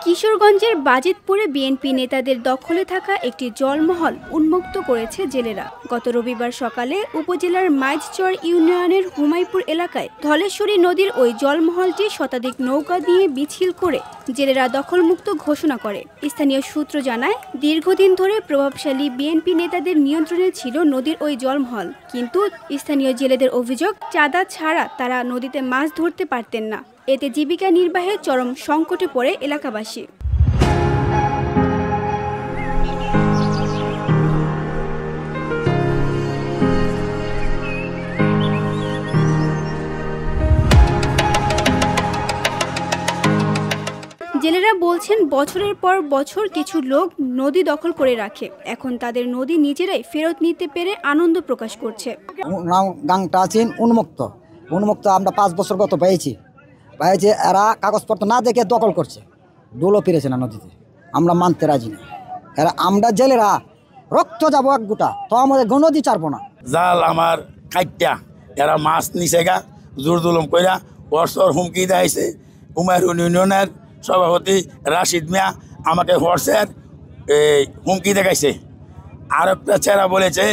কিশোরগঞ্জের বাজিতপুরে বিএনপি নেতাদের দখলে থাকা একটি জলমহল উন্মুক্ত করেছে জেলেরা। গত রবিবার সকালে উপজেলার মাইজচর ইউনিয়নের হুমায়পুর এলাকায় ধলেশ্বরী নদীর ওই জলমহলটি শতাধিক নৌকা দিয়ে মিছিল করে জেলেরা দখলমুক্ত ঘোষণা করে। স্থানীয় সূত্র জানায়, দীর্ঘদিন ধরে প্রভাবশালী বিএনপি নেতাদের নিয়ন্ত্রণে ছিল নদীর ওই জলমহল, কিন্তু স্থানীয় জেলেদের অভিযোগ, চাঁদা ছাড়া তারা নদীতে মাছ ধরতে পারতেন না। এতে জীবিকা নির্বাহে চরম সংকটে পড়ে এলাকাবাসী। জেলেরা বলছেন, বছরের পর বছর কিছু লোক নদী দখল করে রাখে, এখন তাদের নদী নিজেরাই ফেরত নিতে পেরে আনন্দ প্রকাশ করছে। গাংটা আছেন উন্মুক্ত আমরা 5 বছর গত পেয়েছি, এরা কাগজপত্র না দেখে দখল করছে, দোলও পেরেছে না নদীতে। আমরা মানতে রাজি না, এরা আমরা জেলেরা রক্ত যাবো এক গোটা, তো আমাদের নদী ছাড়বো না। জাল আমার কাইটা এরা মাছ নিচে গা জোর জুলুম কইরা বর্ষর হুমকি দেয়ছে। হুমায়ুন ইউনিয়নের সভাপতি রাশিদ মিয়া আমাকে হোয়াটসঅ্যাপ হুমকি দেখাইছে। আর একটা চেহারা বলেছে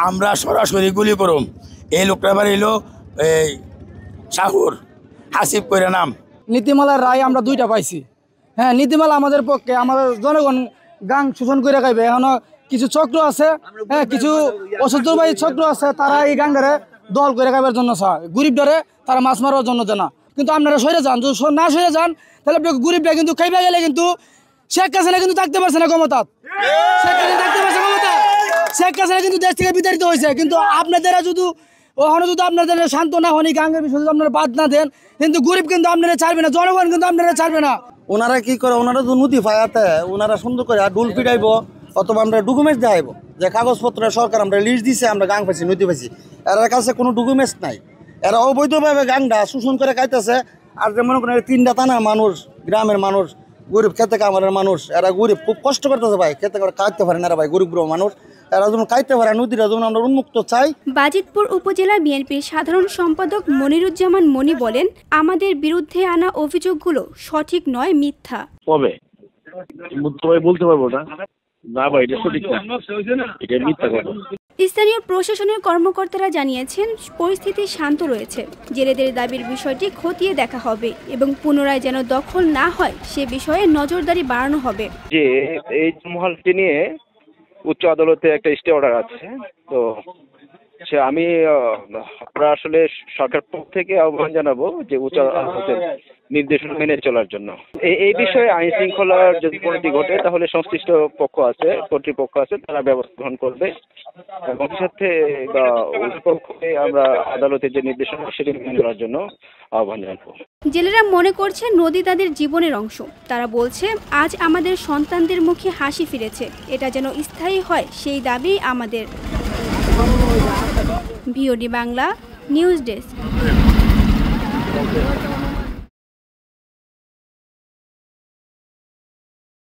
আমরা সরাসরি গুলি করুম। এই লোকটা বাড়ি এলো এই শাহুর হাসিব করে নাম। নীতিমালার রায় আমরা 2টা পাইছি। হ্যাঁ, নীতিমালা আমাদের পক্ষে, আমাদের জনগণ গাং শোষণ করে খাইবে। এখনো কিছু চক্র আছে, হ্যাঁ কিছু অসুস্থবাহী চক্র আছে, তারা এই গাঙ্গারে দল করে খাইবার জন্য চায়, গরিব ডরে তারা মাছ মারার জন্য দেয় না। কিন্তু আপনারা সরে যান, যদি না সরে যান তাহলে গরিবরা কিন্তু খাইবে গেলে কিন্তু শেখ হাসিনা কিন্তু থাকতে পারছে না ক্ষমতা। শেখ হাসিনা কিন্তু দেশ থেকে বিতাড়িত হয়েছে, কিন্তু আপনাদের যদি ওখানে যদি আপনাদের শান্ত না হন, গাঙ্গের বিষয়ে যদি আপনারা বাদ না দেন, কিন্তু গরিব কিন্তু আপনারা ছাড়বে না, জনগণ কিন্তু আপনারা ছাড়বে না। ওনারা কি করে, ওনারা তো নদী ফায়াতে ওনারা সুন্দর করে ডুল পিটাইব, অথবা আমরা ডকুমেন্টস দেখাইব যে কাগজপত্র সরকার আমরা লিস্ট দিছে, আমরা গাং পাইছি, নদী পাইছি। এর কাছে কোনো ডকুমেন্টস নাই, এরা অবৈধভাবে গাংটা শোষণ করে খাইতেছে। আর যে মনে করেন 3টা থানার মানুষ, গ্রামের মানুষ, গরিব খেতে কামারের মানুষ, এরা গরিব খুব কষ্ট করতেছে ভাই, খেতে করে খাইতে পারে না ভাই, গরিব মানুষ এরা যেমন খাইতে পারে, নদীটা যেমন আমরা উন্মুক্ত চাই। বাজিতপুর উপজেলা বিএনপির সাধারণ সম্পাদক মনিরুজ্জামান মনি বলেন, আমাদের বিরুদ্ধে আনা অভিযোগগুলো সঠিক নয়, মিথ্যা। কবে বলতে পারবো না, না ভাই এটা সঠিক না, এটা মিথ্যা কথা। স্থানীয় প্রশাসনের কর্মকর্তারা জানিয়েছেন, পরিস্থিতি শান্ত রয়েছে। জেলেদের দাবির বিষয়টি খতিয়ে দেখা হবে এবং পুনরায় যেন দখল না হয় সে বিষয়ে নজরদারি বাড়ানো হবে। যে এই মহলটি নিয়ে উচ্চ আদালতে একটা স্টে অর্ডার আছে, তো আমরা আসলে সরকার পক্ষ থেকে আহ্বান জানাবো যে উচ্চ আদালতের নির্দেশনা মেনে চলার জন্য। এই বিষয়ে আইন শৃঙ্খলার যদি পরিণতি ঘটে তাহলে সংশ্লিষ্ট কর্তৃপক্ষ আছে, তারা ব্যবস্থা গ্রহণ করবে এবং সাথে পক্ষে আমরা আদালতের যে নির্দেশনা সেটি মেনে চলার জন্য আহ্বান জানাবো। জেলেরা মনে করছে নদী তাদের জীবনের অংশ। তারা বলছে, আজ আমাদের সন্তানদের মুখে হাসি ফিরেছে, এটা যেন স্থায়ী হয় সেই দাবি আমাদের। VOD Bangla news desk.